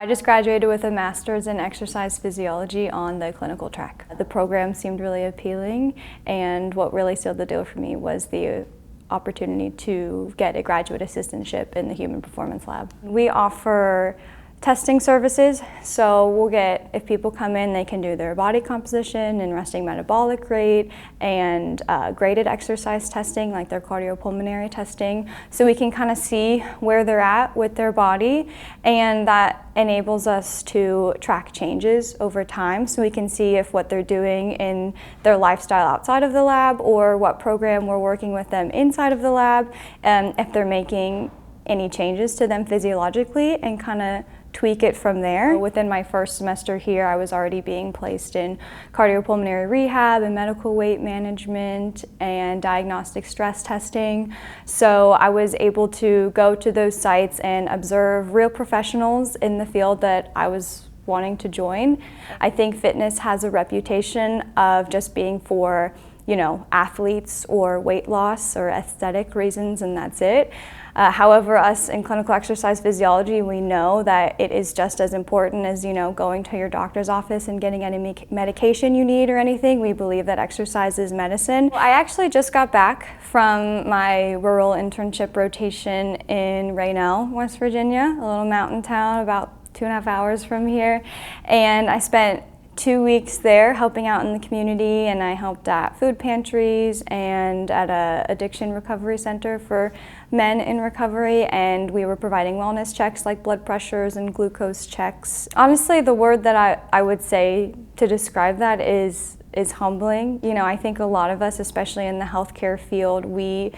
I just graduated with a master's in exercise physiology on the clinical track. The program seemed really appealing, and what really sealed the deal for me was the opportunity to get a graduate assistantship in the Human Performance Lab. We offer testing services, so we'll get, if people come in, they can do their body composition and resting metabolic rate and graded exercise testing, like their cardiopulmonary testing, so we can kind of see where they're at with their body, and that enables us to track changes over time, so we can see if what they're doing in their lifestyle outside of the lab or what program we're working with them inside of the lab, if they're making any changes to them physiologically, and kind of tweak it from there. Within my first semester here, I was already being placed in cardiopulmonary rehab and medical weight management and diagnostic stress testing. So I was able to go to those sites and observe real professionals in the field that I was wanting to join. I think fitness has a reputation of just being for, you know, athletes or weight loss or aesthetic reasons, and that's it. However, us in clinical exercise physiology, we know that it is just as important as, you know, going to your doctor's office and getting any medication you need or anything. We believe that exercise is medicine. I actually just got back from my rural internship rotation in Raynell, West Virginia, a little mountain town about 2.5 hours from here, and I spent 2 weeks there helping out in the community, and I helped at food pantries and at an addiction recovery center for men in recovery, and we were providing wellness checks like blood pressures and glucose checks. Honestly, the word that I would say to describe that is humbling. You know, I think a lot of us, especially in the healthcare field, we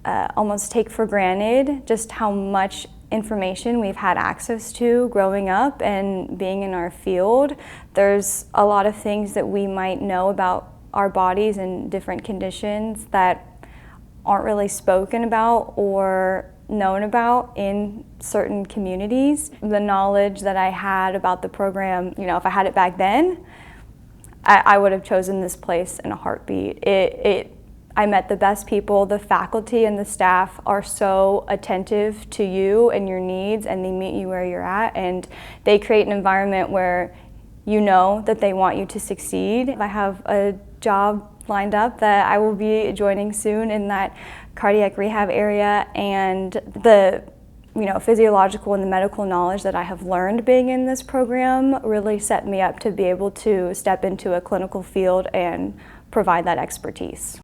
almost take for granted just how much information we've had access to growing up and being in our field. There's a lot of things that we might know about our bodies and different conditions that aren't really spoken about or known about in certain communities. The knowledge that I had about the program, you know, if I had it back then, I would have chosen this place in a heartbeat. I met the best people. The faculty and the staff are so attentive to you and your needs, and they meet you where you're at, and they create an environment where you know that they want you to succeed. I have a job lined up that I will be joining soon in that cardiac rehab area, and the physiological and the medical knowledge that I have learned being in this program really set me up to be able to step into a clinical field and provide that expertise.